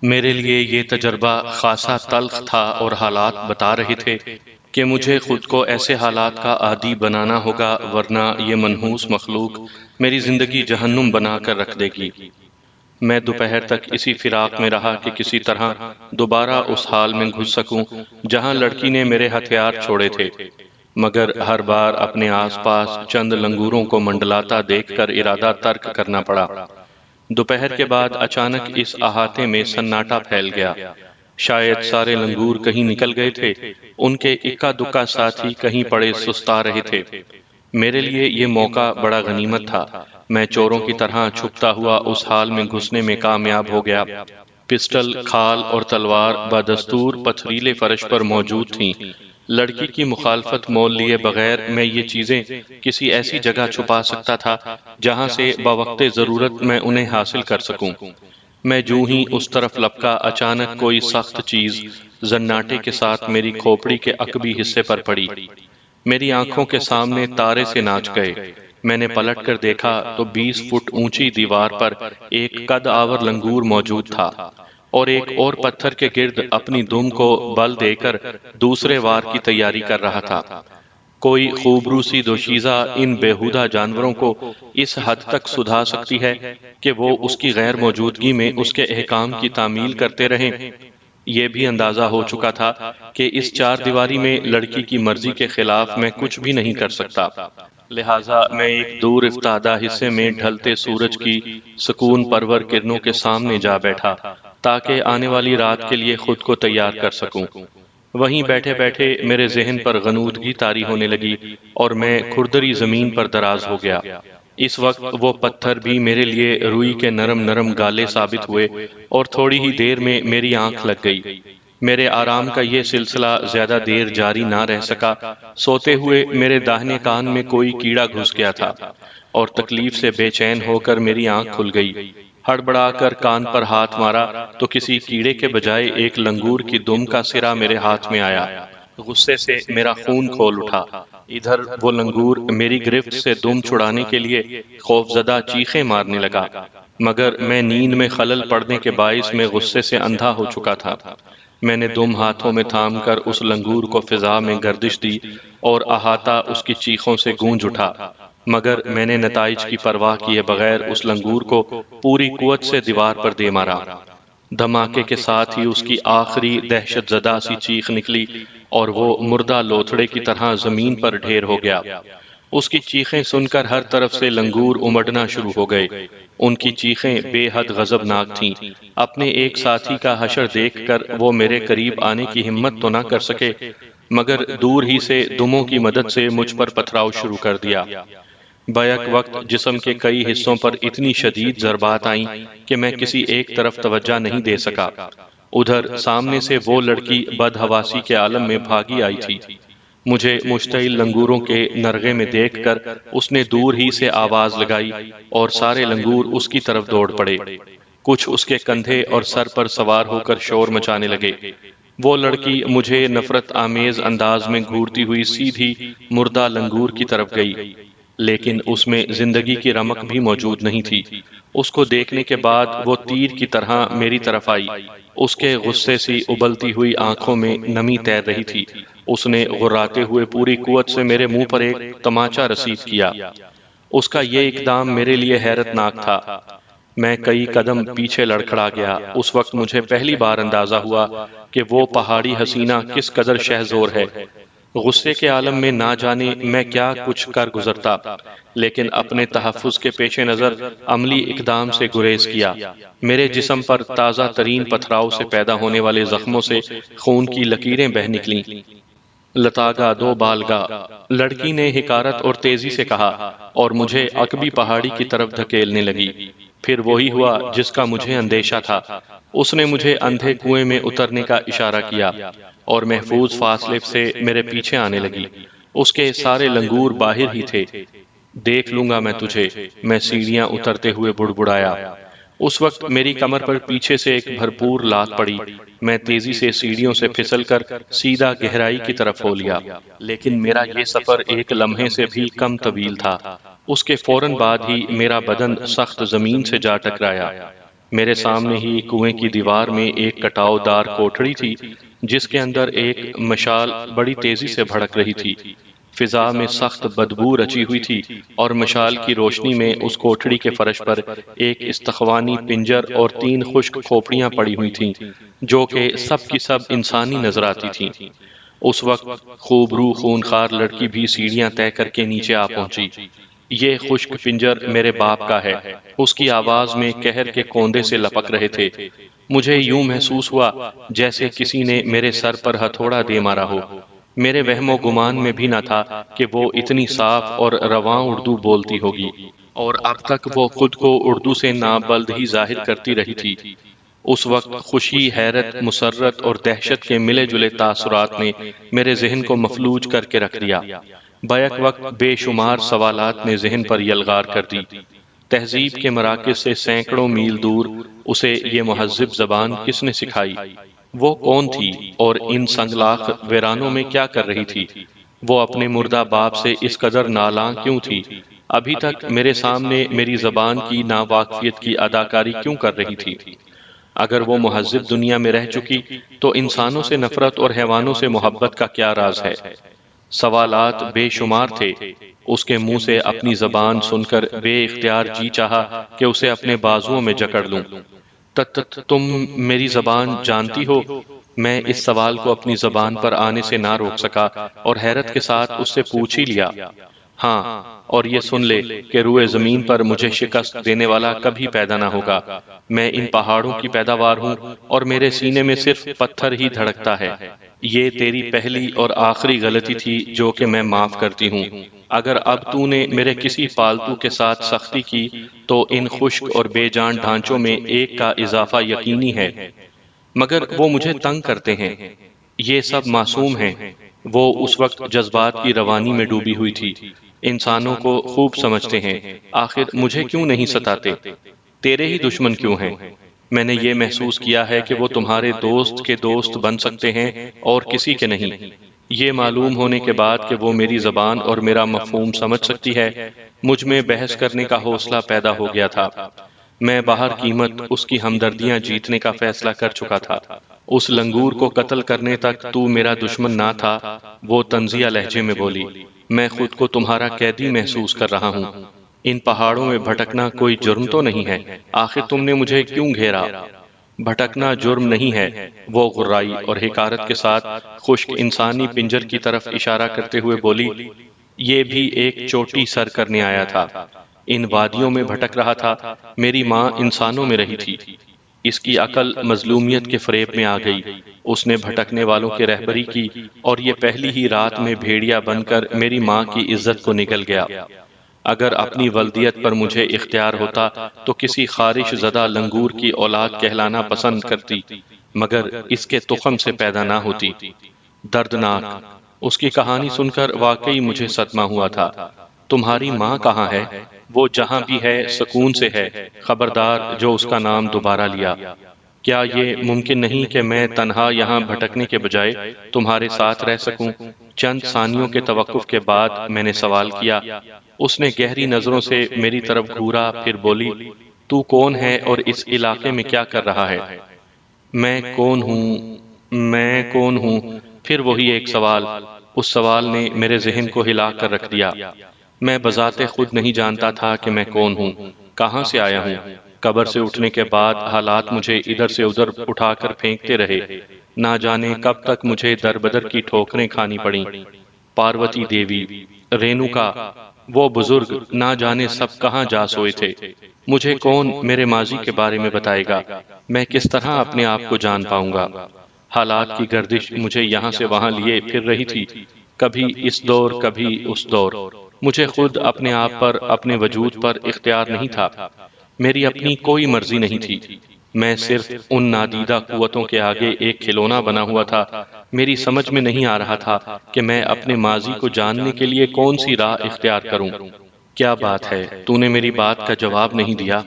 میرے لیے یہ تجربہ خاصا تلخ تھا اور حالات بتا رہے تھے کہ مجھے خود کو ایسے حالات کا عادی بنانا ہوگا، ورنہ یہ منحوس مخلوق میری زندگی جہنم بنا کر رکھ دے گی۔ میں دوپہر تک اسی فراق میں رہا کہ کسی طرح دوبارہ اس حال میں گھس سکوں جہاں لڑکی نے میرے ہتھیار چھوڑے تھے، مگر ہر بار اپنے آس پاس چند لنگوروں کو منڈلاتا دیکھ کر ارادہ ترک کرنا پڑا۔ دوپہر کے بعد اچانک اس احاطے میں سناٹا پھیل گیا۔ شاید سارے لنگور کہیں نکل گئے تھے، ان کے اکا دکا ساتھی کہیں پڑے سستا رہے تھے۔ میرے لیے یہ موقع بڑا غنیمت تھا۔ میں چوروں کی طرح چھپتا ہوا اس حال میں گھسنے میں کامیاب ہو گیا۔ پسٹل، کھال اور تلوار بدستور پتھریلے فرش پر موجود تھیں۔ لڑکی کی مخالفت مول لیے بغیر میں یہ چیزیں کسی ایسی جگہ چھپا سکتا تھا جہاں سے بوقت ضرورت میں انہیں حاصل کر سکوں۔ میں جوں ہی اس طرف لپکا، اچانک کوئی سخت چیز زناٹے کے ساتھ میری کھوپڑی کے عقبی حصے پر پڑی۔ میری آنکھوں کے سامنے تارے سے ناچ گئے۔ میں نے پلٹ کر دیکھا تو 20 فٹ اونچی دیوار پر ایک قد آور لنگور موجود تھا، اور ایک اور پتھر کے گرد اپنی دم کو بل دے کر دوسرے وار کی تیاری کر رہا تھا۔ کوئی خوبرو سی دوشیزہ ان بیہودہ جانوروں کو اس حد تک سدھا سکتی ہے کہ وہ اس کی غیر موجودگی میں اس کے احکام کی تعمیل کرتے رہیں۔ یہ بھی اندازہ ہو چکا تھا کہ اس چار دیواری میں لڑکی کی مرضی کے خلاف میں کچھ بھی نہیں کر سکتا، لہٰذا میں ایک دور افتادہ حصے میں ڈھلتے سورج کی سکون پرور کرنوں کے سامنے جا بیٹھا تاکہ آنے والی رات کے لیے خود کو تیار کر سکوں۔ وہیں بیٹھے بیٹھے میرے ذہن پر غنودگی طاری ہونے لگی اور میں کھردری زمین پر دراز ہو گیا۔ اس وقت وہ پتھر بھی میرے لیے روئی کے نرم نرم گالے ثابت ہوئے اور تھوڑی ہی دیر میں میری آنکھ لگ گئی۔ میرے آرام کا یہ سلسلہ زیادہ دیر جاری نہ رہ سکا۔ سوتے ہوئے میرے داہنے کان میں کوئی کیڑا گھس گیا تھا اور تکلیف سے بے چین ہو کر میری آنکھ کھل گئی۔ ہڑبڑا کر کان پر ہاتھ مارا تو کسی کیڑے کے بجائے ایک لنگور کی دم کا سرا میرے ہاتھ میں آیا۔ غصے سے میرا خون کھول اٹھا۔ ادھر وہ لنگور میری گرفت سے دم چھڑانے کے لیے خوفزدہ چیخیں مارنے لگا، مگر میں نیند میں خلل پڑنے کے باعث میں غصے سے اندھا ہو چکا تھا۔ میں نے دم ہاتھوں میں تھام کر اس لنگور کو فضا میں گردش دی اور احاطہ اس کی چیخوں سے گونج اٹھا، مگر میں نے نتائج کی پرواہ کیے بغیر اس لنگور کو پوری قوت سے دیوار پر دے مارا۔ دھماکے کے ساتھ ہی اس کی آخری دہشت زدہ سی چیخ نکلی اور وہ مردہ لوتھڑے کی طرح زمین پر ڈھیر ہو گیا۔ اس کی چیخیں سن کر ہر طرف سے لنگور امڈنا شروع ہو گئے۔ ان کی چیخیں بے حد غضبناک تھیں۔ اپنے ایک ساتھی کا حشر دیکھ کر وہ میرے قریب آنے کی ہمت تو نہ کر سکے، مگر دور ہی سے دموں کی مدد سے مجھ پر پتھراؤ شروع کر دیا۔ بیک وقت جسم کے کئی حصوں پر اتنی شدید ضربات آئیں کہ میں کسی ایک طرف توجہ نہیں دے سکا۔ ادھر سامنے سے وہ لڑکی بدحواسی کے عالم میں بھاگی آئی تھی۔ مجھے مشتعل لنگوروں کے نرغے میں دیکھ کر اس نے دور ہی سے آواز لگائی اور سارے لنگور اس کی طرف دوڑ پڑے۔ کچھ اس کے کندھے اور سر پر سوار ہو کر شور مچانے لگے۔ وہ لڑکی مجھے نفرت آمیز انداز میں گھورتی ہوئی سیدھی مردہ لنگور کی طرف گئی، لیکن اس میں زندگی کی رمق بھی موجود نہیں تھی۔ اس کو دیکھنے کے بعد وہ تیر کی طرح میری طرف آئی۔ اس کے غصے سی ابلتی ہوئی آنکھوں میں نمی تیر رہی تھی۔ اس نے غراتے ہوئے پوری قوت سے میرے منہ پر ایک تماچا رسید کیا۔ اس کا یہ اقدام میرے لیے حیرت ناک تھا۔ میں کئی قدم پیچھے لڑکھڑا گیا۔ اس وقت مجھے پہلی بار اندازہ ہوا کہ وہ پہاڑی حسینہ کس قدر شہزور ہے۔ غصے کے عالم میں نہ جانے میں کیا کچھ کر گزرتا، لیکن اپنے تحفظ کے پیش نظر عملی اقدام سے گریز کیا۔ میرے جسم پر تازہ ترین پتھراؤ سے پیدا ہونے والے زخموں سے خون کی لکیریں بہہ نکلیں۔ لتاگا دو بالگا، لڑکی نے حکارت اور تیزی سے کہا اور مجھے عقبی پہاڑی کی طرف دھکیلنے لگی۔ پھر وہی ہوا جس کا مجھے اندیشہ تھا۔ اس نے مجھے اندھے کنویں میں اترنے کا اشارہ کیا اور محفوظ فاصلے سے میرے پیچھے آنے لگی۔ اس کے سارے لنگور باہر ہی تھے۔ دیکھ لوں گا میں تجھے، میں سیڑھیاں اترتے ہوئے بڑبڑایا۔ اس وقت میری کمر پر پیچھے سے ایک بھرپور لات پڑی۔ میں تیزی سے سیڑھیوں سے پھسل کر سیدھا گہرائی کی طرف ہو لیا، لیکن میرا یہ سفر ایک لمحے سے بھی کم طویل تھا۔ اس کے فوراً بعد ہی میرا بدن سخت زمین سے جا ٹکرایا۔ میرے سامنے ہی کنویں کی دیوار میں ایک کٹاؤ دار کوٹڑی تھی جس کے اندر ایک مشال بڑی تیزی سے بھڑک رہی تھی۔ فضا میں سخت بدبو رچی ہوئی تھی اور مشال کی روشنی میں اس کوٹڑی کے فرش پر ایک استخوانی پنجر اور 3 خشک کھوپڑیاں پڑی ہوئی تھیں جو کہ سب کی سب انسانی نظر آتی تھیں۔ اس وقت خوبرو خونخوار لڑکی بھی سیڑھیاں طے کر کے نیچے آ پہنچی۔ یہ خشک پنجر میرے باپ کا ہے، اس کی آواز میں قہر کے کوندے سے لپک رہے تھے۔ مجھے یوں محسوس ہوا جیسے کسی نے میرے سر پر ہتھوڑا دے مارا ہو۔ میرے وہم و گمان میں بھی نہ تھا کہ وہ اتنی صاف اور رواں اردو بولتی ہوگی، اور اب تک وہ خود کو اردو سے نابلد ہی ظاہر کرتی رہی تھی۔ اس وقت خوشی، حیرت، مسرت اور دہشت کے ملے جلے تاثرات نے میرے ذہن کو مفلوج کر کے رکھ دیا۔ بیک وقت بے شمار سوالات نے ذہن پر یلغار کر دی۔ تہذیب کے مراکز سے سینکڑوں میل دور اسے یہ مہذب زبان کس نے سکھائی؟ وہ کون تھی اور ان سنگلاخ ویرانوں میں کیا کر رہی تھی؟ وہ اپنے مردہ باپ سے اس قدر نالاں کیوں تھی؟ ابھی تک میرے سامنے میری زبان کی ناواقفیت کی اداکاری کیوں کر رہی تھی؟ اگر وہ مہذب دنیا میں رہ چکی تو انسانوں سے نفرت اور حیوانوں سے محبت کا کیا راز ہے؟ سوالات بے شمار تھے۔ اس کے منہ سے اپنی زبان سن کر بے اختیار جی چاہا کہ اسے اپنے بازوؤں میں جکڑ لوں۔ تم میری زبان جانتی ہو؟ میں اس سوال کو اپنی زبان پر آنے سے نہ روک سکا اور حیرت کے ساتھ اس سے پوچھ ہی لیا۔ ہاں، اور یہ سن لے کہ روئے زمین پر مجھے شکست دینے والا کبھی پیدا نہ ہوگا۔ میں ان پہاڑوں کی پیداوار ہوں اور میرے سینے میں صرف پتھر ہی دھڑکتا ہے۔ یہ تیری پہلی اور آخری غلطی تھی جو کہ میں معاف کرتی ہوں۔ اگر اب تو نے میرے کسی پالتو کے ساتھ سختی کی تو ان خشک اور بے جان ڈھانچوں میں ایک کا اضافہ یقینی ہے، مگر وہ مجھے تنگ کرتے ہیں۔ یہ سب معصوم ہیں۔ وہ اس وقت جذبات کی روانی میں ڈوبی ہوئی تھی۔ انسانوں کو خوب سمجھتے ہیں، آخر مجھے کیوں نہیں ستاتے؟ تیرے ہی دشمن کیوں ہیں؟ میں نے یہ محسوس کیا ہے کہ وہ تمہارے دوست کے دوست بن سکتے ہیں اور کسی کے نہیں۔ یہ معلوم ہونے کے بعد کہ وہ میری زبان اور میرا مفہوم سمجھ سکتی ہے، مجھ میں بحث کرنے کا حوصلہ پیدا ہو گیا تھا۔ میں باہر قیمت اس کی ہمدردیاں جیتنے کا فیصلہ کر چکا تھا۔ اس لنگور کو قتل کرنے تک تو میرا دشمن نہ تھا، وہ طنزیہ لہجے میں بولی۔ میں خود کو تمہارا قیدی محسوس کر رہا ہوں۔ ان پہاڑوں میں بھٹکنا کوئی جرم تو نہیں ہے؟ آخر تم نے مجھے کیوں گھیرا؟ بھٹکنا جرم نہیں ہے، وہ غرائی اور حقارت کے ساتھ خشک انسانی پنجر کی طرف اشارہ کرتے ہوئے بولی۔ یہ بھی ایک چوٹی سر کرنے آیا تھا، ان وادیوں میں بھٹک رہا تھا۔ میری ماں انسانوں میں رہی تھی، اس کی عقل مظلومیت کے فریب میں آ گئی۔ اس نے بھٹکنے والوں کی رہبری کی اور یہ پہلی ہی رات میں بھیڑیا بن کر میری ماں کی عزت کو نگل گیا۔ اگر اپنی ولدیت پر مجھے اختیار ہوتا تو کسی خارش زدہ لنگور کی اولاد کہلانا پسند کرتی، مگر اس کے تخم سے پیدا نہ ہوتی۔ دردناک۔ اس کی کہانی سن کر واقعی مجھے صدمہ ہوا تھا۔ تمہاری ماں کہاں ہے؟ وہ جہاں بھی ہے سکون سے ہے، خبردار جو اس کا نام دوبارہ لیا۔ کیا یہ ممکن نہیں کہ میں تنہا یہاں بھٹکنے کے بجائے تمہارے ساتھ رہ سکوں؟ چند ثانیوں کے توقف کے بعد میں نے سوال کیا۔ اس نے گہری نظروں سے میری طرف گھورا، پھر بولی، تو کون ہے اور اس علاقے میں کیا کر رہا ہے؟ میں کون ہوں؟ پھر وہی ایک سوال۔ اس سوال نے میرے ذہن کو ہلا کر رکھ دیا۔ میں بذات خود نہیں جانتا تھا کہ میں کون ہوں، کہاں سے آیا ہوں۔ قبر سے اٹھنے کے بعد حالات مجھے ادھر سے ادھر اٹھا کر پھینکتے رہے۔ نہ جانے کب تک مجھے در بدر کی ٹھوکریں کھانی پڑیں۔ پاروتی دیوی، رینوکا، وہ بزرگ نہ جانے سب کہاں جا سوئے تھے۔ مجھے کون میرے ماضی کے بارے میں بتائے گا؟ میں کس طرح اپنے آپ کو جان پاؤں گا؟ حالات کی گردش مجھے یہاں سے وہاں لیے پھر رہی تھی، کبھی اس دور کبھی اس دور۔ مجھے خود اپنے آپ پر، اپنے وجود پر اختیار نہیں تھا۔ میری اپنی کوئی مرضی نہیں تھی۔ میں صرف ان نادیدہ قوتوں کے آگے ایک کھلونا بنا ہوا تھا۔ میری سمجھ میں نہیں آ رہا تھا کہ میں اپنے ماضی کو جاننے کے لیے کون سی راہ اختیار کروں۔ کیا بات ہے، تو نے میری بات کا جواب نہیں دیا؟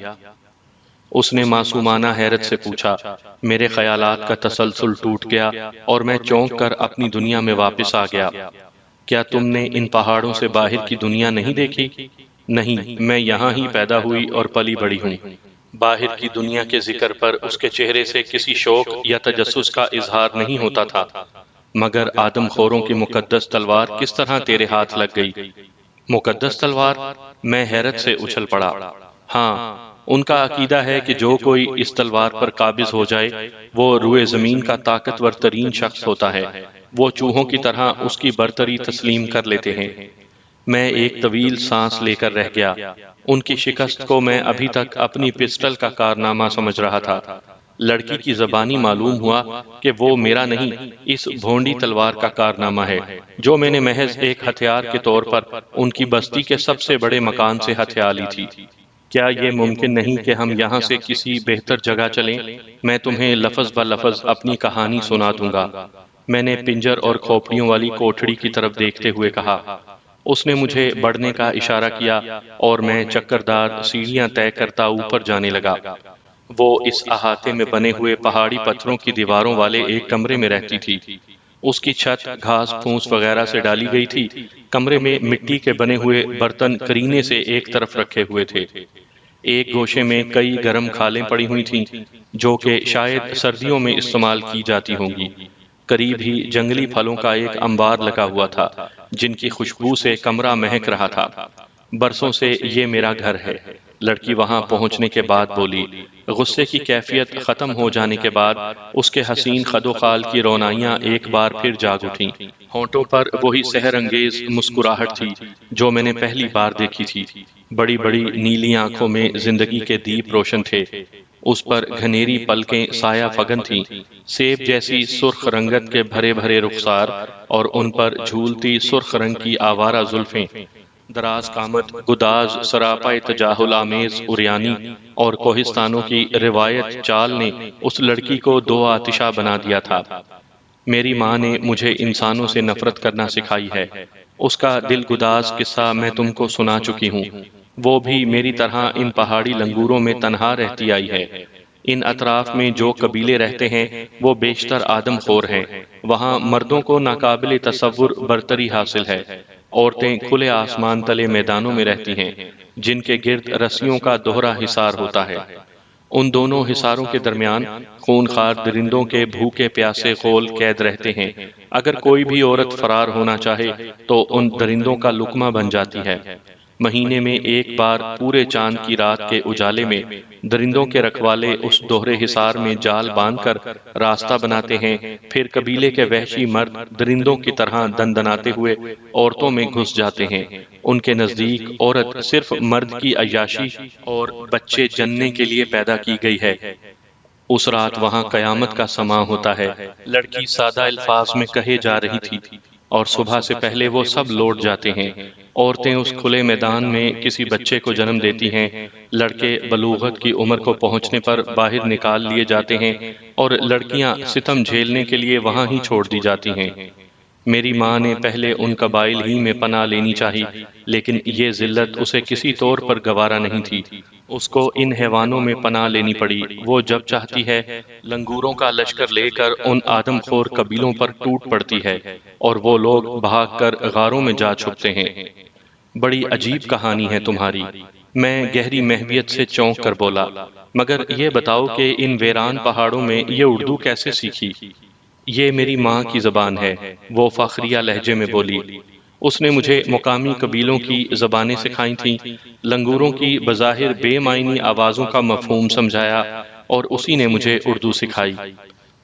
اس نے معصومانہ حیرت سے پوچھا۔ میرے خیالات کا تسلسل ٹوٹ گیا اور میں چونک کر اپنی دنیا میں واپس آ گیا۔ کیا تم نے ان پہاڑوں سے باہر کی دنیا نہیں دیکھی؟ نہیں، میں یہاں ہی پیدا ہوئی اور پلی بڑی ہوں۔ باہر کی دنیا کے ذکر پر اس کے چہرے سے کسی شوق یا تجسس کا اظہار نہیں ہوتا تھا، مگر آدم خوروں کی مقدس تلوار کس طرح تیرے ہاتھ لگ گئی؟ مقدس تلوار؟ میں حیرت سے اچھل پڑا۔ ہاں، ان کا عقیدہ ہے کہ جو کوئی اس تلوار پر قابض ہو جائے وہ روئے زمین کا طاقتور ترین شخص ہوتا ہے، وہ چوہوں کی طرح اس کی برتری تسلیم کر لیتے ہیں۔ میں ایک طویل سانس لے کر رہ گیا۔ ان کی شکست کو میں ابھی تک اپنی پسٹل کا کارنامہ سمجھ رہا تھا۔ لڑکی کی زبانی معلوم ہوا کہ وہ میرا نہیں، اس بھونڈی تلوار کا کارنامہ ہے جو میں نے محض ایک ہتھیار کے طور پر ان کی بستی کے سب سے بڑے مکان سے ہتھیا لی تھی۔ کیا یہ ممکن نہیں کہ ہم یہاں سے کسی بہتر جگہ چلیں؟ میں تمہیں لفظ بہ لفظ اپنی کہانی سنا دوں گا۔ میں نے پنجر اور کھوپڑیوں والی کوٹھڑی کی طرف دیکھتے ہوئے کہا۔ اس نے مجھے بڑھنے کا اشارہ کیا اور میں چکردار سیڑھیاں طے کرتا اوپر جانے لگا۔ وہ اس احاطے میں بنے ہوئے پہاڑی پتھروں کی دیواروں والے ایک کمرے میں رہتی تھی۔ اس کی چھت گھاس پھوس وغیرہ سے ڈالی گئی تھی۔ کمرے میں مٹی کے بنے ہوئے برتن کرینے سے ایک طرف رکھے ہوئے تھے۔ ایک گوشے میں کئی گرم کھالیں پڑی ہوئی تھیں جو کہ شاید سردیوں میں استعمال کی جاتی ہوں گی۔ قریب ہی جنگلی پھلوں کا ایک انبار لگا ہوا تھا جن کی خوشبو سے کمرہ مہک رہا تھا۔ برسوں سے یہ میرا گھر ہے، لڑکی وہاں پہنچنے کے بعد بولی۔ غصے کی کیفیت ختم ہو جانے کے بعد اس کے حسین خد و خال کی رونائیاں ایک بار پھر جاگ اٹھیں۔ ہونٹوں پر وہی سحر انگیز مسکراہٹ تھی جو میں نے پہلی بار دیکھی تھی۔ بڑی بڑی نیلی آنکھوں میں زندگی کے دیپ روشن تھے۔ اس پر گھنیری پلکیں سایہ فگن تھیں، سیب جیسی سرخ رنگت کے بھرے بھرے رخسار اور ان پر جھولتی سرخ رنگ کی آوارہ زلفیں۔ دراز قامت، گداز سراپا تجاہل آمیز اریانی اور کوہستانوں کی روایت چال نے اس لڑکی کو دو آتشہ بنا دیا تھا۔ میری ماں نے مجھے انسانوں سے نفرت کرنا سکھائی ہے۔ اس کا دل گداز قصہ میں تم کو سنا چکی ہوں۔ وہ بھی میری طرح ان پہاڑی لنگوروں میں تنہا رہتی آئی ہے۔ ان اطراف میں جو قبیلے رہتے ہیں وہ بیشتر آدم خور ہیں۔ وہاں مردوں کو ناقابل تصور برتری حاصل ہے۔ عورتیں کھلے آسمان تلے میدانوں میں رہتی ہیں جن کے گرد رسیوں کا دوہرا حصار ہوتا ہے۔ ان دونوں حصاروں کے درمیان خونخوار درندوں کے بھوکے پیاسے غول قید رہتے ہیں۔ اگر کوئی بھی عورت فرار ہونا چاہے تو ان درندوں کا لقمہ بن جاتی ہے۔ مہینے میں ایک بار پورے چاند کی رات کے اجالے میں درندوں کے رکھوالے اس دوہرے حصار میں جال باندھ کر راستہ بناتے ہیں، پھر قبیلے کے وحشی مرد درندوں کی طرح دندناتے ہوئے عورتوں میں گھس جاتے ہیں۔ ان کے نزدیک عورت صرف مرد کی عیاشی اور بچے جننے کے لیے پیدا کی گئی ہے۔ اس رات وہاں قیامت کا سماں ہوتا ہے، لڑکی سادہ الفاظ میں کہے جا رہی تھی، اور صبح سے پہلے وہ سب لوٹ جاتے ہیں۔ عورتیں اس کھلے میدان میں کسی بچے کو جنم دیتی ہیں، لڑکے بلوغت کی عمر کو پہنچنے پر باہر نکال لیے جاتے ہیں اور لڑکیاں ستم جھیلنے کے لیے وہاں ہی چھوڑ دی جاتی ہیں۔ میری ماں نے پہلے ان قبائل ہی میں پناہ لینی چاہی، لیکن یہ ذلت اسے کسی طور پر گوارا نہیں تھی۔ اس کو ان حیوانوں میں پناہ لینی پڑی۔ وہ جب چاہتی ہے لنگوروں کا لشکر لے کر ان آدم خور قبیلوں پر ٹوٹ پڑتی ہے اور وہ لوگ بھاگ کر غاروں میں جا چھپتے ہیں۔ بڑی عجیب کہانی ہے تمہاری، میں گہری محویت سے چونک کر بولا۔ مگر یہ بتاؤ کہ ان ویران پہاڑوں میں یہ اردو کیسے سیکھی؟ یہ میری ماں کی زبان ہے، وہ فاخریہ لہجے میں بولی۔ اس نے مجھے مقامی قبیلوں کی زبانیں سکھائی تھیں، لنگوروں کی بظاہر بے معنی آوازوں کا مفہوم سمجھایا، اور اسی نے مجھے اردو سکھائی۔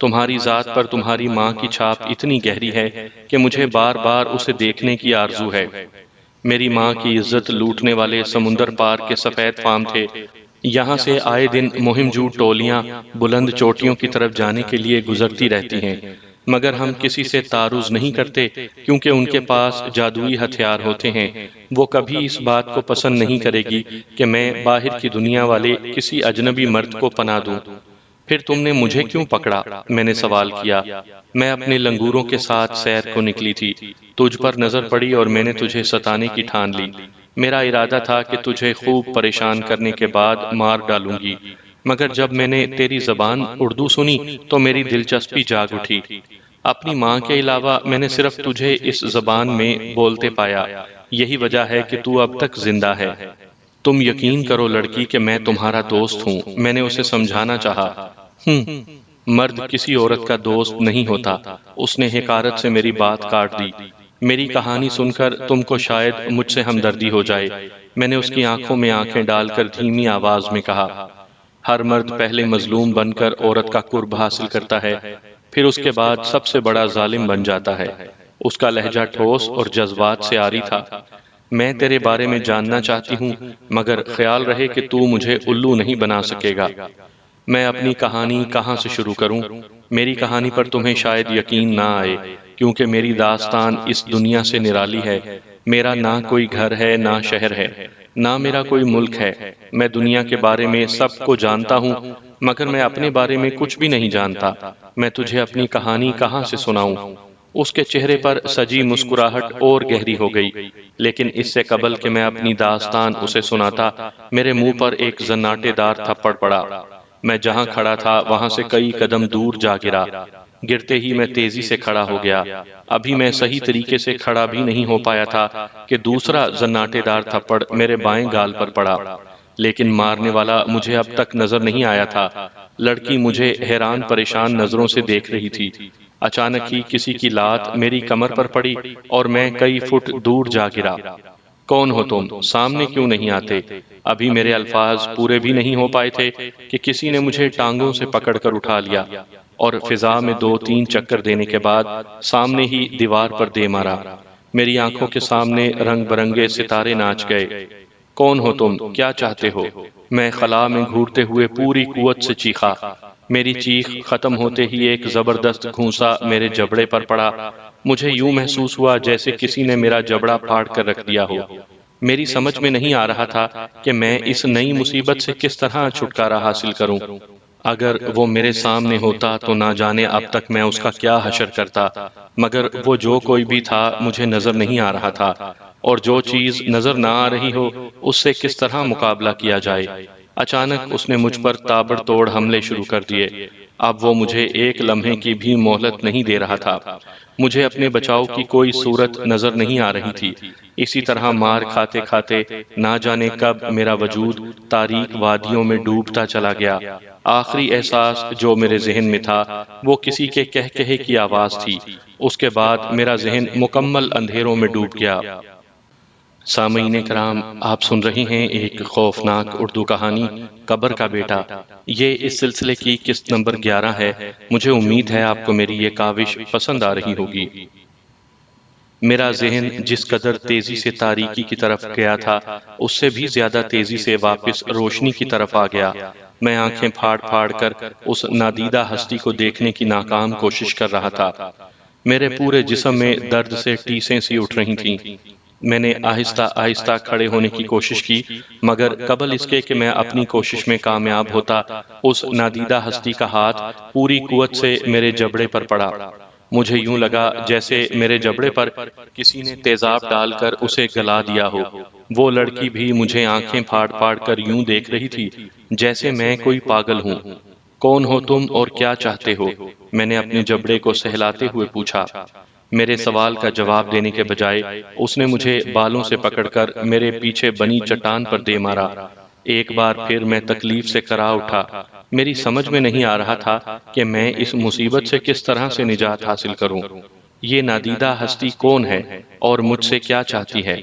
تمہاری ذات پر تمہاری ماں کی چھاپ اتنی گہری ہے کہ مجھے بار بار اسے دیکھنے کی آرزو ہے۔ میری ماں کی عزت لوٹنے والے سمندر پار کے سفید فام تھے۔ یہاں سے آئے دن مہم جو ٹولیاں بلند چوٹیوں کی طرف جانے کے لیے گزرتی رہتی ہیں، مگر ہم کسی سے تعارض نہیں کرتے کیونکہ ان کے پاس جادوئی ہتھیار ہوتے ہیں۔ وہ کبھی اس بات کو پسند نہیں کرے گی کہ میں باہر کی دنیا والے کسی اجنبی مرد کو پناہ دوں۔ پھر تم نے مجھے کیوں پکڑا؟ میں نے سوال کیا۔ میں اپنے لنگوروں کے ساتھ سیر کو نکلی تھی، تجھ پر نظر پڑی اور میں نے تجھے ستانے کی ٹھان لی۔ میرا ارادہ تھا کہ تجھے خوب پریشان کرنے کے بعد مار ڈالوں گی، مگر جب میں نے تیری زبان اردو سنی تو میری دلچسپی جاگ اٹھی۔ اپنی ماں کے علاوہ میں نے صرف تجھے اس زبان میں بولتے پایا، یہی وجہ ہے کہ تو اب تک زندہ ہے۔ تم یقین کرو لڑکی کہ میں تمہارا دوست ہوں۔ میں نے اسے سمجھانا چاہا۔ مرد کسی عورت کا دوست نہیں ہوتا۔ اس نے حقارت سے میری بات کاٹ دی۔ میری کہانی سن کر تم کو شاید مجھ سے ہمدردی ہو جائے۔ میں نے اس کی آنکھوں میں آنکھیں ڈال کر دھیمی آواز میں کہا، ہر مرد پہلے مظلوم بن کر عورت کا قرب حاصل کرتا ہے، پھر اس کے بعد سب سے بڑا ظالم بن جاتا ہے۔ اس کا لہجہ ٹھوس اور جذبات سے عاری تھا۔ میں تیرے بارے میں جاننا چاہتی ہوں، مگر خیال رہے کہ تو مجھے الو نہیں بنا سکے گا۔ میں اپنی کہانی کہاں سے شروع کروں؟ میری کہانی پر تمہیں شاید یقین نہ آئے، کیونکہ میری داستان اس دنیا سے نرالی ہے۔ میرا نہ کوئی گھر ہے، نہ شہر ہے، نہ میرا کوئی ملک ہے۔ میں دنیا کے بارے میں سب کو جانتا ہوں، مگر میں اپنے بارے میں کچھ بھی نہیں جانتا۔ میں تجھے اپنی کہانی کہاں سے سناؤں؟ اس کے چہرے پر سجی مسکراہٹ اور گہری ہو گئی، لیکن اس سے قبل کہ میں اپنی داستان اسے سناتا، میرے منہ پر ایک زناٹے دار تھپڑ پڑا۔ میں جہاں کھڑا تھا وہاں سے کئی قدم دور جا گرا۔ گرتے ہی میں تیزی سے کھڑا ہو گیا۔ ابھی میں صحیح طریقے سے کھڑا بھی نہیں ہو پایا تھا کہ دوسرا زناٹے دار تھپڑ میرے بائیں گال پر پڑا، لیکن مارنے والا مجھے اب تک نظر نہیں آیا تھا۔ لڑکی مجھے حیران پریشان نظروں سے دیکھ رہی تھی۔ اچانک ہی کسی کی لات میری کمر پر پڑی اور میں کئی فٹ دور جا گرا۔ کون ہو تم؟ سامنے کیوں نہیں آتے؟ ابھی میرے الفاظ پورے بھی نہیں ہو پائے تھے کہ کسی نے مجھے ٹانگوں سے پکڑ کر اٹھا لیا اور فضا میں 2-3 چکر دینے کے بعد سامنے ہی دیوار پر دے مارا۔ میری آنکھوں کے سامنے رنگ برنگے ستارے ناچ گئے۔ کون ہو تم؟ کیا چاہتے ہو؟ میں خلا میں گھورتے ہوئے پوری قوت سے چیخا۔ میری چیخ ختم ہوتے ہی ایک زبردست گھونسا میرے جبڑے پر پڑا۔ مجھے یوں محسوس ہوا جیسے کسی نے میرا جبڑا پھاڑ کر رکھ دیا ہو۔ میری سمجھ میں نہیں آ رہا تھا کہ میں اس نئی مصیبت سے کس طرح چھٹکارا حاصل کروں۔ اگر وہ میرے سامنے ہوتا تو نہ جانے اب تک میں اس کا کیا حشر کرتا، مگر وہ جو کوئی بھی تھا مجھے نظر نہیں آ رہا تھا، اور جو چیز نظر نہ آ رہی ہو اس سے کس طرح مقابلہ کیا جائے۔ اچانک اس نے مجھ پر تابڑ توڑ حملے شروع کر دیے۔ اب وہ مجھے ایک لمحے کی بھی مہلت نہیں دے رہا تھا۔ مجھے اپنے بچاؤ کی کوئی صورت نظر نہیں آ رہی تھی۔ اسی طرح مار کھاتے کھاتے نہ جانے کب میرا وجود تاریک وادیوں میں ڈوبتا چلا گیا۔ آخری احساس جو میرے ذہن میں تھا وہ کسی کے کہے کی آواز تھی۔ اس کے بعد میرا ذہن مکمل اندھیروں میں ڈوب گیا۔ سامعین کرام، آپ سن رہے ہیں ایک خوفناک اردو کہانی قبر کا بیٹا۔ یہ اس سلسلے کی قسط نمبر 11 ہے۔ مجھے امید ہے آپ کو میری یہ کاوش پسند آ رہی ہوگی۔ میرا ذہن جس قدر تیزی سے تاریکی کی طرف گیا تھا اس سے بھی زیادہ تیزی سے واپس روشنی کی طرف آ گیا۔ میں آنکھیں پھاڑ پھاڑ کر اس نادیدہ ہستی کو دیکھنے کی ناکام کوشش کر رہا تھا۔ میرے پورے جسم میں درد سے ٹیسیں سی اٹھ رہی تھیں۔ میں نے آہستہ آہستہ کھڑے ہونے کی کوشش کی، مگر قبل اس کے کہ میں اپنی کوشش میں کامیاب ہوتا، اس نادیدہ ہستی کا ہاتھ پوری قوت سے میرے جبڑے پر پڑا۔ مجھے یوں لگا جیسے میرے جبڑے پر کسی نے تیزاب ڈال کر اسے گلا دیا ہو۔ وہ لڑکی بھی مجھے آنکھیں پھاڑ پھاڑ کر یوں دیکھ رہی تھی جیسے میں کوئی پاگل ہوں۔ کون ہو تم اور کیا چاہتے ہو؟ میں نے اپنے جبڑے کو سہلاتے ہوئے پوچھا۔ میرے سوال کا جواب دینے کے بجائے اس نے مجھے بالوں سے پکڑ کر میرے پیچھے بنی چٹان پر دے مارا۔ ایک بار پھر میں تکلیف سے کرا اٹھا۔ میری سمجھ میں نہیں آ رہا تھا کہ میں اس مصیبت سے کس طرح سے نجات حاصل کروں۔ یہ نادیدہ ہستی کون ہے اور مجھ سے کیا چاہتی ہے؟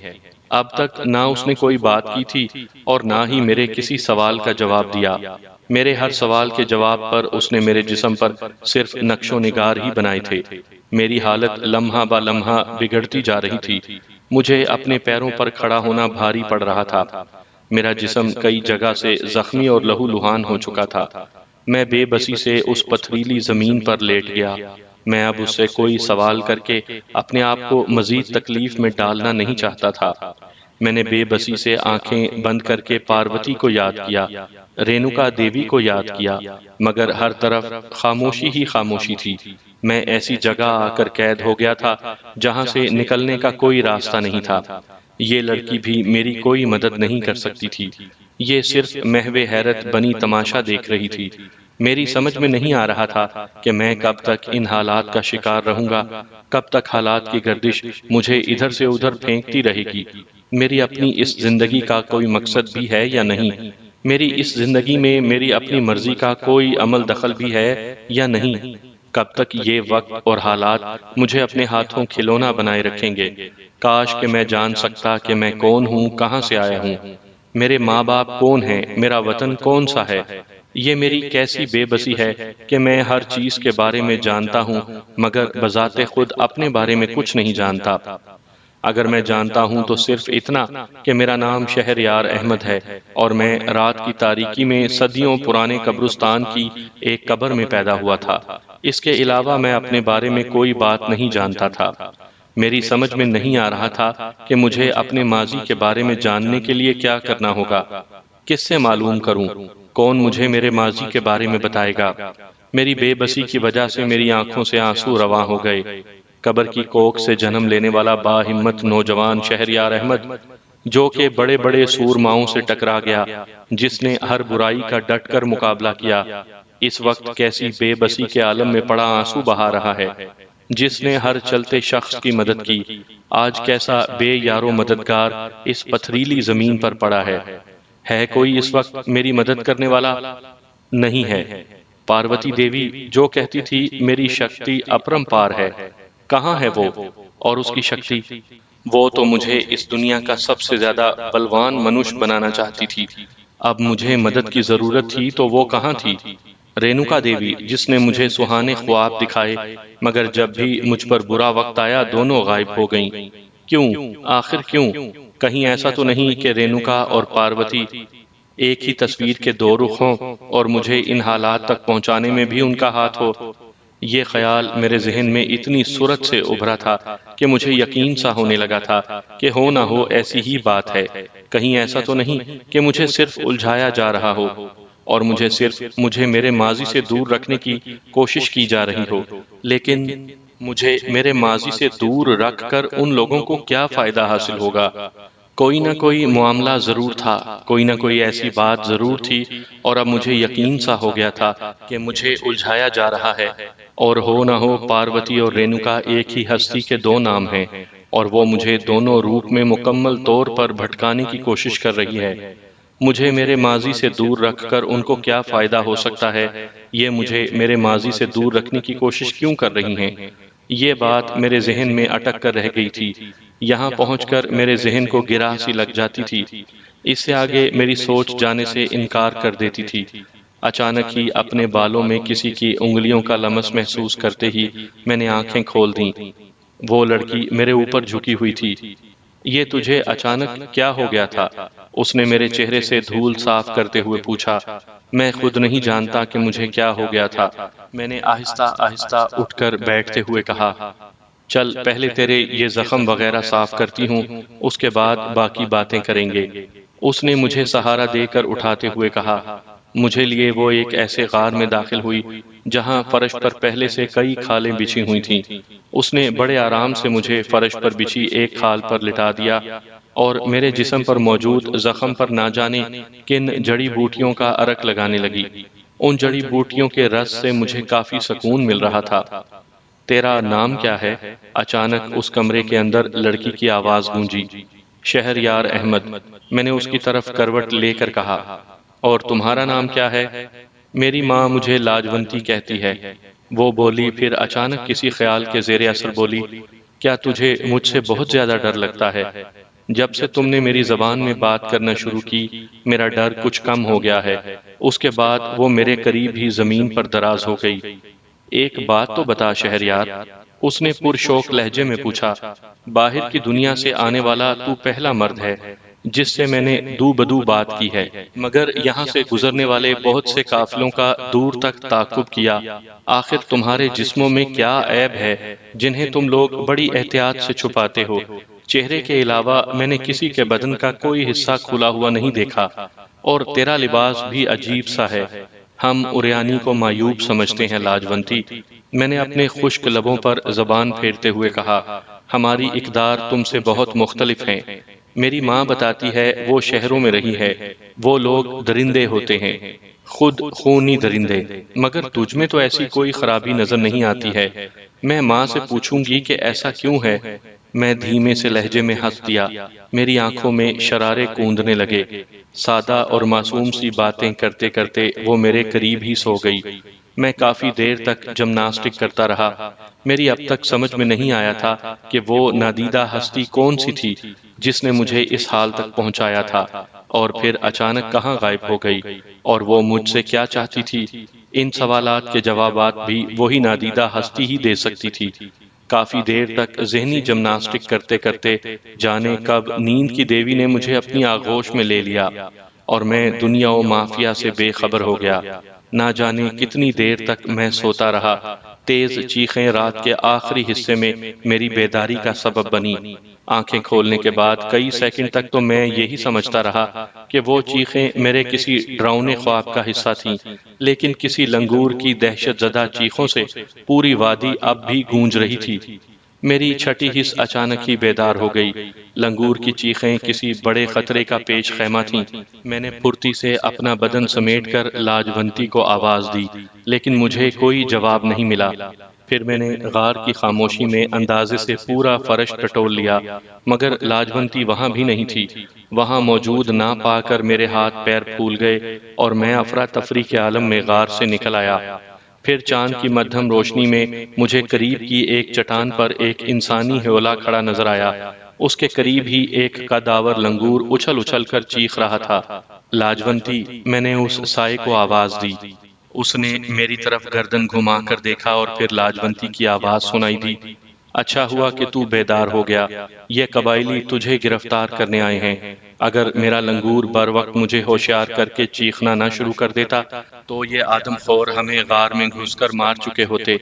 اب تک نہ اس نے کوئی بات کی تھی اور نہ ہی میرے کسی سوال کا جواب دیا۔ میرے ہر سوال کے جواب پر اس نے میرے جسم پر صرف نقش و نگار ہی بنائے تھے۔ میری حالت لمحہ با لمحہ بگڑتی جا رہی تھی۔ مجھے اپنے پیروں پر کھڑا ہونا بھاری پڑ رہا تھا۔ میرا جسم کئی جگہ سے زخمی اور لہو لہان ہو چکا تھا۔ میں بے بسی سے اس پتھریلی زمین پر لیٹ گیا۔ میں اب اس سے کوئی سوال کر کے اپنے آپ کو مزید تکلیف میں ڈالنا نہیں چاہتا تھا۔ میں نے بے بسی سے آنکھیں بند کر کے پاروتی کو یاد کیا، رینوکا دیوی کو یاد کیا، مگر ہر طرف خاموشی ہی خاموشی تھی۔ میں ایسی جگہ آ کر قید ہو گیا تھا جہاں سے نکلنے کا کوئی راستہ نہیں تھا۔ یہ لڑکی بھی میری کوئی مدد نہیں کر سکتی تھی۔ یہ صرف محو حیرت بنی تماشا دیکھ رہی تھی۔ میری سمجھ میں نہیں آ رہا تھا کہ میں کب تک ان حالات کا شکار رہوں گا، کب تک حالات کی گردش مجھے ادھر سے ادھر پھینکتی رہے گی۔ میری اپنی اس زندگی کا کوئی مقصد بھی ہے یا نہیں؟ میری اس زندگی میں میری اپنی مرضی کا کوئی عمل دخل بھی ہے یا نہیں؟ کب تک یہ وقت اور حالات مجھے اپنے ہاتھوں کھلونا بنائے رکھیں گے؟ کاش کہ میں جان سکتا کہ میں کون ہوں، کہاں سے آیا ہوں، میرے ماں باپ کون ہیں، میرا وطن کون سا ہے۔ یہ میری کیسی بے بسی ہے کہ میں ہر چیز کے بارے میں جانتا ہوں مگر بذات خود اپنے بارے میں کچھ نہیں جانتا۔ اگر میں جانتا ہوں تو صرف اتنا کہ میرا نام شہر یار احمد ہے اور میں رات کی تاریکی میں صدیوں پرانے قبرستان کی ایک قبر میں پیدا ہوا تھا۔ اس کے علاوہ میں اپنے بارے میں کوئی بات نہیں جانتا تھا۔ میری سمجھ میں نہیں آ رہا تھا کہ مجھے اپنے ماضی کے بارے میں جاننے کے لیے کیا کرنا ہوگا، کس سے معلوم کروں، کون مجھے میرے ماضی کے بارے میں بتائے گا۔ میری بے بسی کی وجہ سے میری آنکھوں سے آنسو رواں ہو گئے۔ قبر کی کوکھ سے جنم لینے والا با ہمت نوجوان شہریار احمد، جو کہ بڑے بڑے سورماؤں سے ٹکرا گیا، جس نے ہر برائی کا ڈٹ کر مقابلہ کیا، اس وقت کیسی بے بسی کے عالم میں پڑا آنسو بہا رہا ہے۔ جس نے ہر چلتے شخص کی مدد کی، آج کیسا بے یارو مددگار اس پتھریلی زمین پر پڑا ہے۔ ہے کوئی اس وقت میری مدد کرنے والا؟ نہیں ہے۔ پاروتی دیوی جو کہتی تھی میری شکتی اپرمپار ہے، کہاں ہے وہ اور اس کی شکتی؟ وہ تو مجھے اس دنیا کا سب سے زیادہ بلوان منوش بنانا چاہتی تھی۔ اب مجھے مدد کی ضرورت تھی تو وہ کہاں تھی؟ رینوکا دیوی جس نے مجھے سہانے خواب دکھائے مگر جب بھی مجھ پر برا وقت آیا دونوں غائب ہو گئیں۔ کیوں؟ آخر کیوں؟ کہیں ایسا تو نہیں کہ رینوکا اور پاروتی ایک ہی تصویر کے دو رخ ہوں اور مجھے ان حالات تک پہنچانے میں بھی ان کا ہاتھ ہو؟ یہ خیال میرے ذہن میں اتنی صورت سے ابھرا تھا کہ مجھے یقین سا ہونے لگا تھا کہ ہو نہ ہو ایسی ہی بات ہے۔ کہیں ایسا تو نہیں کہ مجھے صرف الجھایا جا رہا ہو اور مجھے میرے ماضی سے دور رکھنے کی کوشش کی جا رہی ہو۔ لیکن مجھے میرے ماضی سے دور رکھ کر ان لوگوں کو کیا فائدہ حاصل ہوگا؟ کوئی نہ کوئی معاملہ ضرور تھا، کوئی نہ کوئی ایسی بات ضرور تھی، اور اب مجھے یقین سا ہو گیا تھا کہ مجھے الجھایا جا رہا ہے، اور ہو نہ ہو پاروتی اور رینوکا ایک ہی ہستی کے دو نام ہیں، اور وہ مجھے دونوں روپ میں مکمل طور پر بھٹکانے کی کوشش کر رہی ہے۔ مجھے میرے ماضی سے دور رکھ کر ان کو کیا فائدہ ہو سکتا ہے؟ یہ مجھے میرے ماضی سے دور رکھنے کی کوشش کیوں کر رہی ہیں؟ یہ بات میرے ذہن میں اٹک کر رہ گئی تھی، یہاں پہنچ کر میرے ذہن کو گرہ سی لگ جاتی تھی، اس سے آگے میری سوچ جانے سے انکار کر دیتی تھی۔ اچانک ہی اپنے بالوں میں کسی کی انگلیوں کا لمس محسوس کرتے ہی میں نے آنکھیں کھول دیں۔ وہ لڑکی میرے اوپر جھکی ہوئی تھی۔ یہ تجھے اچانک کیا ہو گیا تھا؟ اس نے میرے چہرے سے دھول صاف کرتے ہوئے پوچھا۔ میں خود نہیں جانتا کہ مجھے کیا ہو گیا تھا، میں نے آہستہ آہستہ اٹھ کر بیٹھتے ہوئے کہا۔ چل پہلے تیرے یہ زخم وغیرہ صاف کرتی ہوں، اس کے بعد باقی باتیں کریں گے۔ اس نے مجھے سہارا دے کر اٹھاتے ہوئے کہا۔ مجھے لیے وہ ایک ایسے غار میں داخل ہوئی جہاں فرش پر پہلے سے کئی کھالیں بچھی ہوئی تھیں۔ اس نے بڑے آرام سے مجھے فرش پر بچھی ایک کھال پر لٹا دیا اور میرے جسم پر موجود زخم پر نہ جانے کن جڑی بوٹیوں کا عرق لگانے لگی۔ ان جڑی بوٹیوں کے رس سے مجھے کافی سکون مل رہا تھا۔ تیرا نام کیا ہے؟ اچانک اس کمرے کے اندر لڑکی کی آواز گونجی۔ شہریار احمد، میں نے اس کی طرف کروٹ لے کر کہا۔ اور تمہارا نام کیا ہے؟ میری ماں مجھے لاجونتی کہتی ہے، وہ بولی، پھر اچانک کسی خیال کے زیر اثر بولی، کیا تجھے مجھ سے بہت زیادہ ڈر لگتا ہے؟ جب سے تم نے میری زبان میں بات کرنا شروع کی میرا ڈر کچھ کم ہو گیا ہے۔ اس کے بعد وہ میرے قریب ہی زمین پر دراز ہو گئی۔ ایک بات تو بتا شہریار، اس نے پرشوق لہجے میں پوچھا۔ باہر کی دنیا سے آنے والا تو پہلا مرد ہے جس سے میں نے دو بدو بات کی ہے، مگر یہاں سے گزرنے والے بہت سے قافلوں کا دور تک تعاقب کیا۔ آخر تمہارے جسموں میں کیا عیب ہے جنہیں تم لوگ بڑی احتیاط سے چھپاتے ہو؟ چہرے کے علاوہ میں نے کسی کے بدن کا کوئی حصہ کھلا ہوا نہیں دیکھا، اور تیرا لباس بھی عجیب سا ہے۔ ہم اریانی کو معیوب سمجھتے ہیں لاجونتی، میں نے اپنے خشک لبوں پر زبان پھیرتے ہوئے کہا۔ ہماری اقدار تم سے بہت مختلف ہیں۔ میری ماں بتاتی ہے وہ شہروں میں رہی ہے، وہ لوگ درندے ہوتے ہیں، خود خونی درندے، مگر تجھ میں تو ایسی کوئی خرابی نظر نہیں آتی ہے۔ میں ماں سے پوچھوں گی کہ ایسا کیوں ہے۔ میں دھیمے سے لہجے میں ہنس دیا۔ میری آنکھوں میں شرارے کوندنے لگے۔ سادہ اور معصوم سی باتیں کرتے کرتے وہ میرے قریب ہی سو گئی۔ میں کافی دیر تک جمناسٹک کرتا رہا۔ میری اب تک سمجھ میں نہیں آیا تھا کہ وہ نادیدہ ہستی کون سی تھی جس نے مجھے اس حال تک پہنچایا تھا، اور پھر اچانک کہاں غائب ہو گئی، اور وہ مجھ سے کیا چاہتی تھی۔ ان سوالات کے جوابات بھی وہی نادیدہ ہستی ہی دے سکتی تھی۔ کافی دیر تک ذہنی جمناسٹک کرتے کرتے جانے کب نیند کی دیوی نے مجھے اپنی آغوش میں لے لیا، اور میں دنیا و مافیا سے بے خبر ہو گیا۔ نہ جانے کتنی دیر تک میں سوتا رہا۔ تیز چیخیں رات کے آخری حصے میں میری بیداری کا سبب بنی۔ آنکھیں کھولنے کے بعد کئی سیکنڈ تک تو میں یہی سمجھتا رہا کہ وہ چیخیں میرے کسی ڈراؤنے خواب کا حصہ تھیں، لیکن کسی لنگور کی دہشت زدہ چیخوں سے پوری وادی اب بھی گونج رہی تھی۔ میری چھٹی حص اچانک ہی بیدار ہو گئی۔ لنگور کی چیخیں کسی بڑے خطرے کا پیش خیمہ تھیں۔ میں نے پھرتی سے اپنا بدن سمیٹ کر لاجونتی کو آواز دی، لیکن مجھے کوئی جواب نہیں ملا۔ پھر میں نے غار کی خاموشی میں اندازے سے پورا فرش ٹٹول لیا، مگر لاجونتی وہاں بھی نہیں تھی۔ وہاں موجود نہ پا کر میرے ہاتھ پیر پھول گئے اور میں افراتفری کے عالم میں غار سے نکل آیا۔ پھر چاند کی مدھم روشنی میں مجھے قریب کی ایک چٹان پر ایک انسانی ہیولا کھڑا نظر آیا۔ اس کے قریب ہی ایک قداور لنگور اچھل اچھل کر چیخ رہا تھا۔ لاجونتی، میں نے اس سائے کو آواز دی۔ اس نے میری طرف گردن گھما کر دیکھا اور پھر لاجونتی کی آواز سنائی دی۔ اچھا ہوا کہ تو بیدار ہو گیا، یہ قبائلی تجھے گرفتار کرنے آئے ہیں۔ اگر میرا لنگور بر وقت مجھے ہوشیار کر کے چیخنا نہ شروع کر دیتا تو یہ آدم خور ہمیں غار میں گھس کر مار چکے ہوتے۔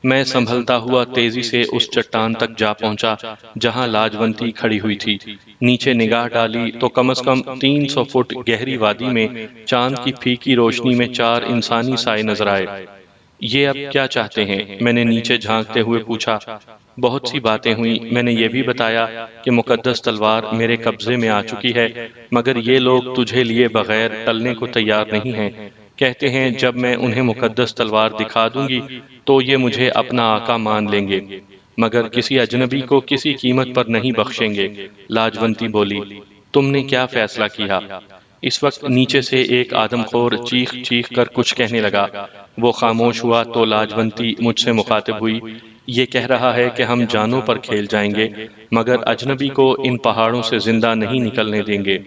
میں سنبھلتا ہوا تیزی سے اس چٹان تک جا پہنچا جہاں لاجونتی کھڑی ہوئی تھی۔ نیچے نگاہ ڈالی تو کم از کم 300 فٹ گہری وادی میں چاند کی پھیکی روشنی میں 4 انسانی سائے نظر آئے۔ یہ اب کیا چاہتے ہیں؟ میں نے نیچے جھانکتے ہوئے پوچھا۔ بہت سی باتیں ہوئیں۔ میں نے یہ بھی بتایا کہ مقدس تلوار میرے قبضے میں آ چکی ہے، مگر یہ لوگ تجھے لیے بغیر ٹلنے کو تیار نہیں ہیں۔ کہتے ہیں جب میں انہیں مقدس تلوار دکھا دوں گی تو یہ مجھے اپنا آقا مان لیں گے، مگر کسی اجنبی کو کسی قیمت پر نہیں بخشیں گے۔ لاجونتی بولی، تم نے کیا فیصلہ کیا؟ اس وقت نیچے سے ایک آدم خور چیخ چیخ کر کچھ کہنے لگا۔ وہ خاموش ہوا تو لاجونتی مجھ سے مخاطب ہوئی۔ یہ کہہ رہا ہے کہ ہم جانوں پر کھیل جائیں گے، مگر اجنبی کو ان پہاڑوں سے زندہ نہیں نکلنے دیں گے۔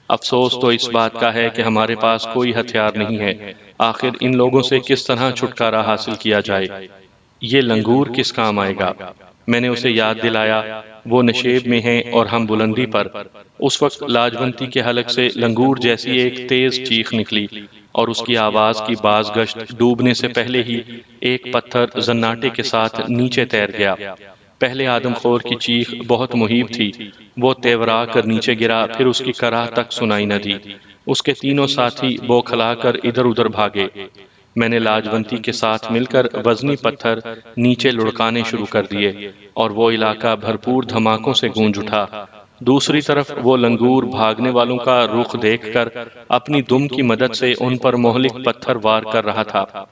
افسوس تو اس بات کا ہے کہ ہمارے پاس کوئی ہتھیار نہیں ہے۔ آخر ان لوگوں سے کس طرح چھٹکارا حاصل کیا جائے؟ یہ لنگور کس کام آئے گا؟ میں نے اسے یاد دلایا، وہ نشیب میں ہیں اور ہم بلندی پر۔ اس وقت لاجونتی کے حلق سے لنگور جیسی ایک تیز چیخ نکلی، اور اس کی آواز کی باز گشت ڈوبنے سے پہلے ہی ایک پتھر زناٹے کے ساتھ نیچے تیر گیا۔ پہلے آدم خور کی چیخ بہت مہیب تھی۔ وہ تیورا کر نیچے گرا، پھر اس کی کرہ تک سنائی نہ دی۔ اس کے تینوں ساتھی بوکھلا کر ادھر ادھر بھاگے۔ میں نے لاجونتی کے ساتھ مل کر وزنی پتھر نیچے لڑکانے شروع کر دیے، اور وہ علاقہ بھرپور دھماکوں سے گونج اٹھا۔ دوسری طرف وہ لنگور بھاگنے والوں کا رخ دیکھ کر اپنی دم کی مدد سے ان پر مہلک پتھر وار کر رہا تھا۔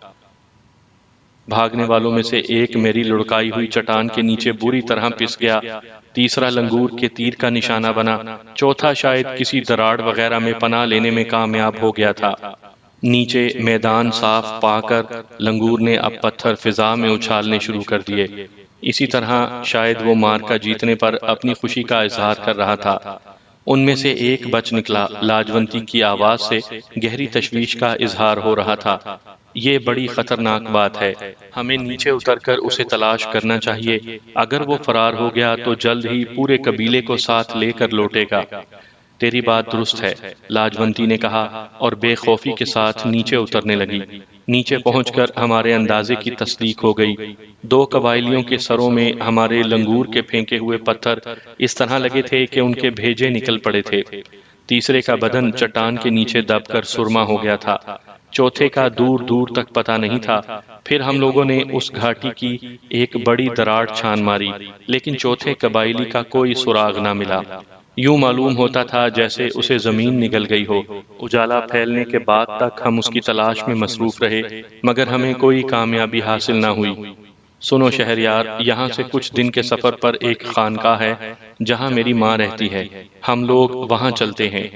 بھاگنے والوں میں سے ایک میری لڑکائی ہوئی چٹان کے نیچے بری طرح پس گیا، تیسرا لنگور کے تیر کا نشانہ بنا، چوتھا شاید کسی دراڑ وغیرہ میں پناہ لینے میں کامیاب ہو گیا تھا۔ نیچے میدان صاف پا کر لنگور نے اب پتھر فضا میں اچھالنے شروع کر دیے۔ اسی طرح شاید وہ مارکا جیتنے پر اپنی خوشی کا اظہار کر رہا تھا۔ ان میں سے ایک بچ نکلا۔ لاجونتی کی آواز سے گہری تشویش کا اظہار ہو رہا تھا۔ یہ بڑی خطرناک بات ہے، ہمیں نیچے اتر کر اسے تلاش کرنا چاہیے۔ اگر وہ فرار ہو گیا تو جلد ہی پورے قبیلے کو ساتھ لے کر لوٹے گا۔ تیری بات درست ہے، لاجونتی نے کہا، اور بے خوفی کے ساتھ نیچے اترنے لگی۔ نیچے پہنچ کر ہمارے اندازے کی تصدیق ہو گئی۔ 2 قبائلیوں کے سروں میں ہمارے لنگور کے پھینکے ہوئے پتھر اس طرح لگے تھے کہ ان کے بھیجے نکل پڑے تھے۔ تیسرے کا بدن چٹان کے نیچے دب کر سرما ہو گیا تھا، چوتھے کا دور دور تک پتہ نہیں تھا۔ پھر ہم لوگوں نے اس گھاٹی کی ایک بڑی دراڑ چھان ماری، لیکن چوتھے قبائلی کا کوئی سراغ نہ ملا۔ یوں معلوم ہوتا تھا جیسے اسے زمین نگل گئی ہو۔ اجالا پھیلنے کے بعد تک ہم اس کی تلاش میں مصروف رہے، مگر ہمیں کوئی کامیابی حاصل نہ ہوئی۔ سنو شہریار، یہاں سے کچھ دن کے سفر پر ایک خانقاہ ہے جہاں میری ماں رہتی ہے، ہم لوگ وہاں چلتے ہیں۔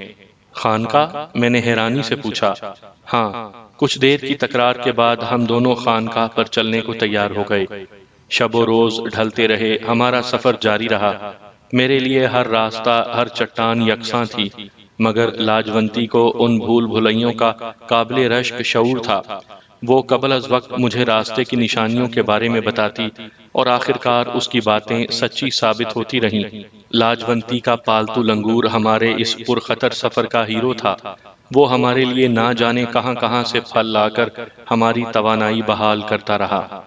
خانقاہ؟ میں نے حیرانی سے پوچھا۔ ہاں۔ کچھ دیر کی تکرار کے بعد ہم دونوں خانقاہ پر چلنے کو تیار ہو گئے۔ شب و روز ڈھلتے رہے، ہمارا سفر جاری رہا۔ میرے لیے ہر راستہ، ہر چٹان یکساں تھی، مگر لاجونتی کو ان بھول بھلائیوں کا قابل رشک شعور تھا۔ وہ قبل از وقت مجھے راستے کی نشانیوں کے بارے میں بتاتی اور آخرکار اس کی باتیں سچی ثابت ہوتی رہیں۔ لاجونتی کا پالتو لنگور ہمارے اس پرخطر سفر کا ہیرو تھا۔ وہ ہمارے لیے نہ جانے کہاں کہاں سے پھل لا کر ہماری توانائی بحال کرتا رہا۔